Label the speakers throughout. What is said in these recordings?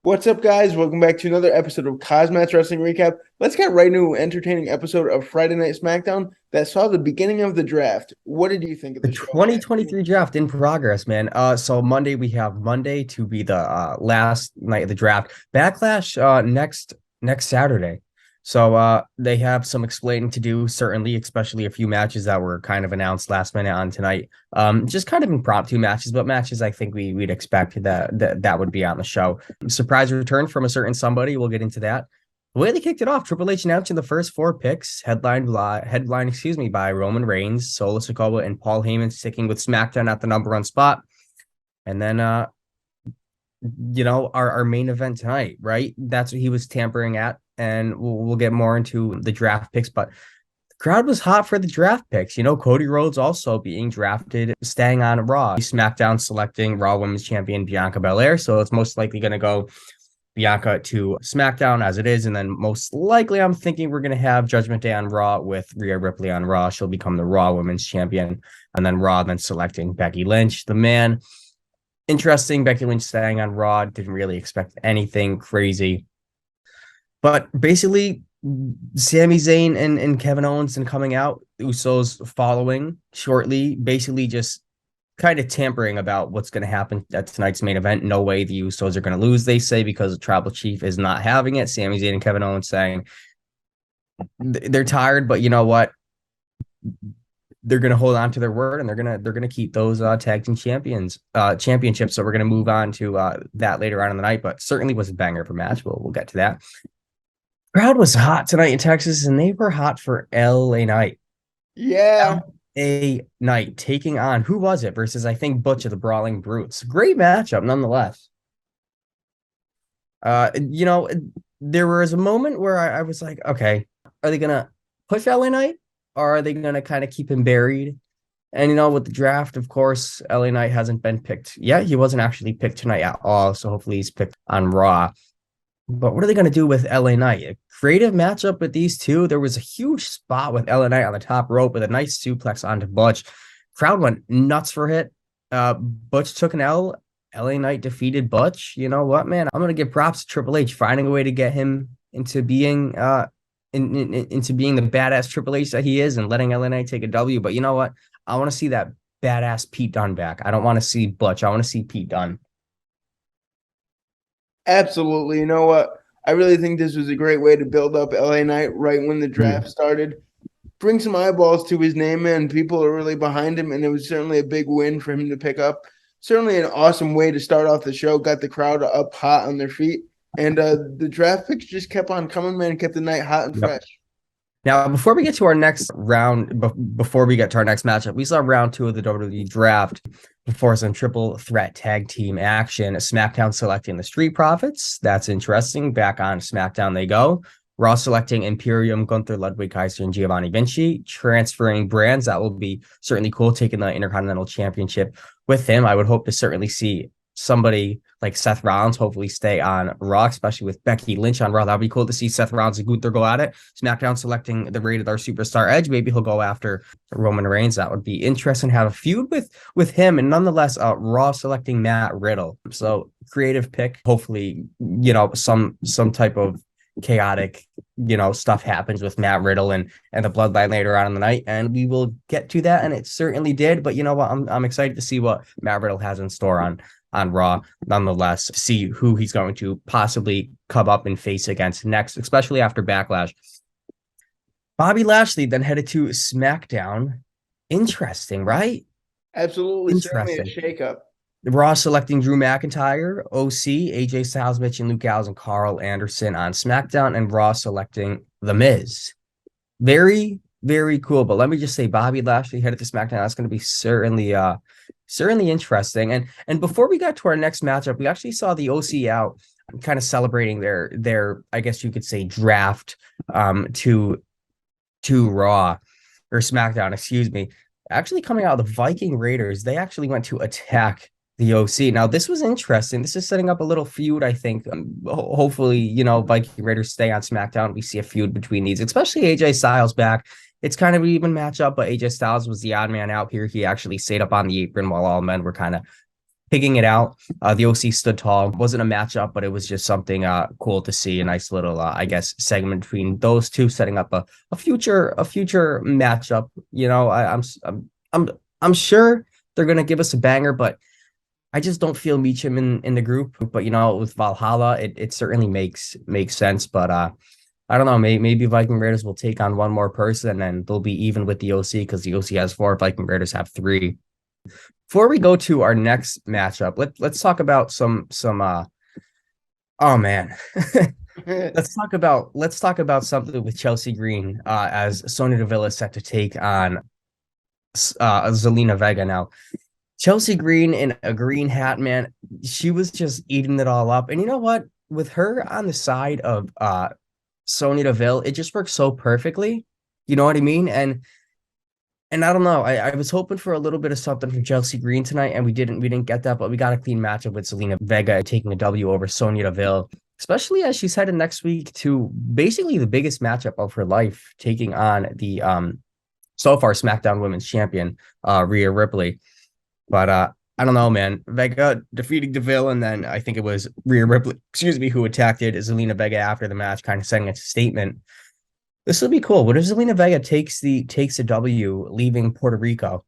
Speaker 1: What's up, guys? Welcome back to another episode of KozMatt's Wrestling Recap. Let's get right into an entertaining episode of Friday Night SmackDown that saw the beginning of the draft. What did you think of
Speaker 2: The
Speaker 1: the show, man?
Speaker 2: 2023 draft in progress, man. So Monday we have Monday to be the last night of the draft. BackLash next Saturday. So they have some explaining to do, certainly, especially a few matches that were kind of announced last minute on tonight. Just kind of impromptu matches, but matches I think we'd expect that would be on the show. Surprise return from a certain somebody. We'll get into that. The way they kicked it off, Triple H announcing the first four picks, headlined by Roman Reigns, Solo Sikoa, and Paul Heyman, sticking with SmackDown at the number one spot. And then, our main event tonight, right? That's what he was tampering at, and we'll get more into the draft picks. But the crowd was hot for the draft picks. Cody Rhodes also being drafted, staying on Raw. SmackDown selecting Raw Women's Champion Bianca Belair, so it's most likely going to go Bianca to SmackDown as it is, and then most likely I'm thinking we're going to have Judgment Day on Raw with Rhea Ripley on Raw. She'll become the Raw Women's Champion, and then Raw then selecting Becky Lynch, the man. Interesting, Becky Lynch staying on Raw. Didn't really expect anything crazy. But basically, Sami Zayn and Kevin Owens and coming out, Usos following shortly, basically just kind of tampering about what's going to happen at tonight's main event. No way the Usos are going to lose, they say, because the Tribal Chief is not having it. Sami Zayn and Kevin Owens saying they're tired, but you know what? They're going to hold on to their word, and they're going to keep those tag team championships. So we're going to move on to that later on in the night, but certainly was a banger of a match. We'll get to that. Crowd was hot tonight in Texas, and they were hot for LA Knight.
Speaker 1: Yeah.
Speaker 2: A night taking on who was it versus I think Butch of the Brawling Brutes. Great matchup nonetheless. There was a moment where I was like, okay, are they gonna push LA Knight or are they gonna kind of keep him buried? And with the draft, of course, LA Knight hasn't been picked yet. He wasn't actually picked tonight at all, so hopefully he's picked on Raw. But what are they going to do with LA Knight? A creative matchup with these two. There was a huge spot with LA Knight on the top rope with a nice suplex onto Butch. Crowd went nuts for it. Butch took an L. LA Knight defeated Butch. You know what, man? I'm going to give props to Triple H finding a way to get him into being into being the badass Triple H that he is and letting LA Knight take a W. But you know what? I want to see that badass Pete Dunne back. I don't want to see Butch. I want to see Pete Dunne.
Speaker 1: Absolutely. You know what? I really think this was a great way to build up LA Knight right when the draft started. Bring some eyeballs to his name, and people are really behind him, and it was certainly a big win for him to pick up. Certainly an awesome way to start off the show. Got the crowd up hot on their feet, and the draft picks just kept on coming, man, kept the night hot and fresh.
Speaker 2: Now, before we get to our next round, before we get to our next matchup, we saw round 2 of the WWE Draft before some triple threat tag team action. SmackDown selecting the Street Profits. That's interesting. Back on SmackDown they go. Raw selecting Imperium, Gunther, Ludwig Kaiser, and Giovanni Vinci. Transferring brands. That will be certainly cool. Taking the Intercontinental Championship with him. I would hope to certainly see somebody like Seth Rollins hopefully stay on Raw, especially with Becky Lynch on Raw. That'd be cool to see Seth Rollins and Gunther go at it. SmackDown selecting the Rated R Superstar Edge. Maybe he'll go after Roman Reigns. That would be interesting. Have a feud with him, and nonetheless, Raw selecting Matt Riddle. So creative pick. Hopefully, some type of chaotic, stuff happens with Matt Riddle and the Bloodline later on in the night, and we will get to that. And it certainly did. But you know what? I'm excited to see what Matt Riddle has in store on Raw, nonetheless, see who he's going to possibly come up and face against next, especially after Backlash. Bobby Lashley then headed to SmackDown. Interesting, right?
Speaker 1: Absolutely.
Speaker 2: Interesting.
Speaker 1: Certainly a shakeup.
Speaker 2: Raw selecting Drew McIntyre, OC, AJ Styles, Mitch, and Luke Gallows, and Carl Anderson on SmackDown, and Raw selecting The Miz. Very, very cool. But let me just say, Bobby Lashley headed to SmackDown. That's going to be certainly interesting. And before we got to our next matchup, we actually saw the OC out kind of celebrating their I guess you could say draft to Raw or SmackDown, excuse me. Actually coming out of the Viking Raiders, they actually went to attack the OC. Now, this was interesting. This is setting up a little feud, I think. Hopefully, Viking Raiders stay on SmackDown. We see a feud between these, especially AJ Styles back. It's kind of an even matchup, but AJ Styles was the odd man out here. He actually stayed up on the apron while all men were kind of picking it out. The OC stood tall. Wasn't a matchup, but it was just something cool to see. A nice little, I guess, segment between those two, setting up a future matchup. I'm sure they're gonna give us a banger, but I just don't feel Meacham in the group. But with Valhalla, it certainly makes sense. But I don't know. Maybe Viking Raiders will take on one more person, and then they'll be even with the OC because the OC has 4, Viking Raiders have 3. Before we go to our next matchup, let's talk about some oh man. let's talk about something with Chelsea Green as Sonya Deville is set to take on Zelina Vega. Now, Chelsea Green in a green hat, man, she was just eating it all up. And you know what? With her on the side of Sonya Deville, it just works so perfectly. You know what I mean? And I don't know. I was hoping for a little bit of something from Chelsea Green tonight, and we didn't get that, but we got a clean matchup with Zelina Vega taking a W over Sonya Deville, especially as she's headed next week to basically the biggest matchup of her life, taking on the so far SmackDown Women's Champion, Rhea Ripley. But I don't know, man. Vega defeating Deville, and then I think it was Rhea Ripley, who attacked it, Zelina Vega after the match, kind of sending a statement. This will be cool. What if Zelina Vega takes a W, leaving Puerto Rico?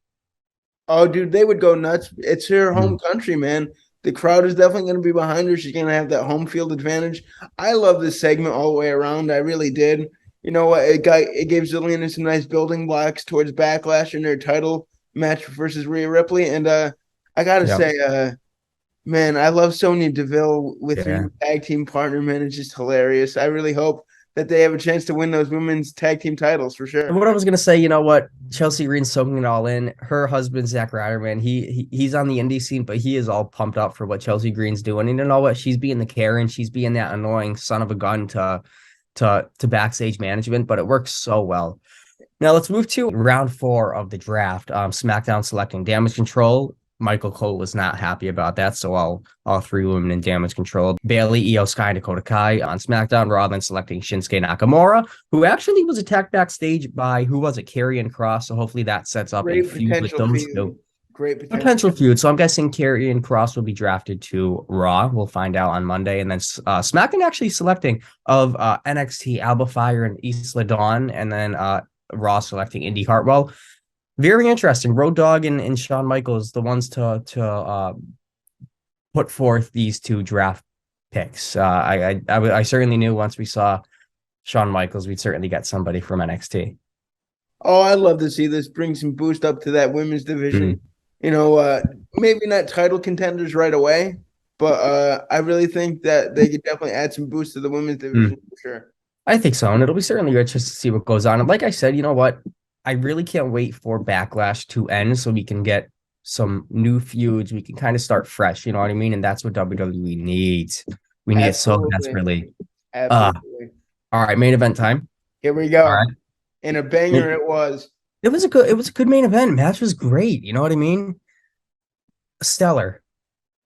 Speaker 1: Oh, dude, they would go nuts. It's her home country, man. The crowd is definitely going to be behind her. She's going to have that home field advantage. I love this segment all the way around. I really did. You know what? It gave Zelina some nice building blocks towards Backlash in their title match versus Rhea Ripley. And I got to say, man, I love Sonya Deville with her tag team partner, man. It's just hilarious. I really hope that they have a chance to win those women's tag team titles for sure.
Speaker 2: And what I was gonna say, you know what? Chelsea Green's soaking it all in. Her husband, Zack Ryder, man, he's on the indie scene, but he is all pumped up for what Chelsea Green's doing. And you know what? She's being the Karen, she's being that annoying son of a gun to backstage management, but it works so well. Now let's move to round 4 of the draft. SmackDown selecting Damage Control. Michael Cole was not happy about that, so all 3 women in Damage Control. Bayley, Io Sky, Dakota Kai on SmackDown. Raw then selecting Shinsuke Nakamura, who actually was attacked backstage by, who was it, Karrion Kross, so hopefully that sets up a feud with those two.
Speaker 1: Great
Speaker 2: potential feud. So I'm guessing Karrion Kross will be drafted to Raw. We'll find out on Monday. And then SmackDown actually selecting of NXT, Alba Fire and Isla Dawn, and then Raw selecting Indy Hartwell. Very interesting. Road Dogg and Shawn Michaels, the ones to put forth these 2 draft picks. I certainly knew once we saw Shawn Michaels, we'd certainly get somebody from NXT.
Speaker 1: Oh, I'd love to see this bring some boost up to that women's division. Maybe not title contenders right away, but I really think that they could definitely add some boost to the women's division for sure.
Speaker 2: I think so, and it'll be certainly good just to see what goes on. And like I said, you know what? I really can't wait for Backlash to end so we can get some new feuds. We can kind of start fresh, you know what I mean? And that's what WWE needs. We need it so desperately.
Speaker 1: Absolutely.
Speaker 2: All right, main event time.
Speaker 1: Here we go.
Speaker 2: All right.
Speaker 1: And a banger it was.
Speaker 2: It was a good main event. Match was great. You know what I mean? Stellar.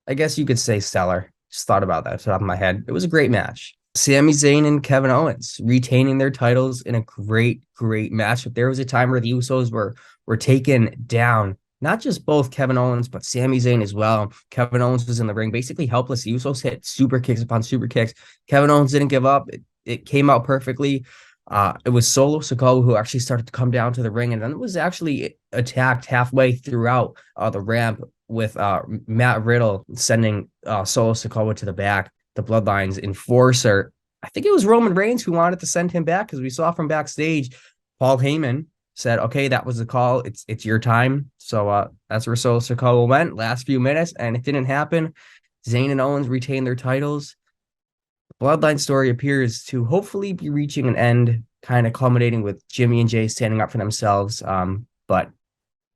Speaker 2: I guess you could say stellar. Just thought about that off the top of my head. It was a great match. Sami Zayn and Kevin Owens retaining their titles in a great match. There was a time where the Usos were taken down. Not just both Kevin Owens, but Sami Zayn as well. Kevin Owens was in the ring, basically helpless. The Usos hit super kicks upon super kicks. Kevin Owens didn't give up. It came out perfectly. It was Solo Sikoa who actually started to come down to the ring, and then it was actually attacked halfway throughout the ramp with Matt Riddle sending Solo Sikoa to the back. The Bloodline's enforcer, I think it was Roman Reigns who wanted to send him back, because we saw from backstage, Paul Heyman said, okay, that was the call. It's your time. So that's where Solo Sikoa went last few minutes, and it didn't happen. Zayn and Owens retained their titles. The Bloodline story appears to hopefully be reaching an end, kind of culminating with Jimmy and Jay standing up for themselves. But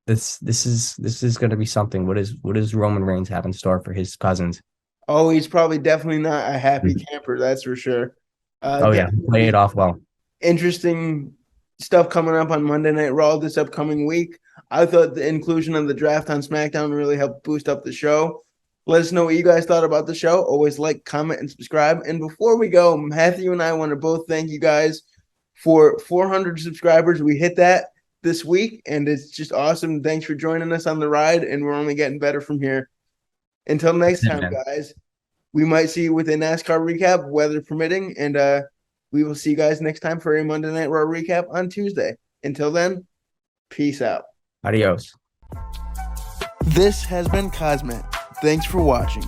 Speaker 2: this is going to be something. What does Roman Reigns have in store for his cousins?
Speaker 1: Oh, he's probably definitely not a happy camper, that's for sure.
Speaker 2: Play it off well.
Speaker 1: Interesting stuff coming up on Monday Night Raw this upcoming week. I thought the inclusion of the draft on SmackDown really helped boost up the show. Let us know what you guys thought about the show. Always like, comment, and subscribe. And before we go, Matthew and I want to both thank you guys for 400 subscribers. We hit that this week, and it's just awesome. Thanks for joining us on the ride, and we're only getting better from here. Until next
Speaker 2: Yeah,
Speaker 1: time,
Speaker 2: man.
Speaker 1: guys, we might see you with a NASCAR recap, weather permitting, and we will see you guys next time for a Monday Night Raw recap on Tuesday. Until then, peace out.
Speaker 2: Adios.
Speaker 1: This has been KozMatt. Thanks for watching.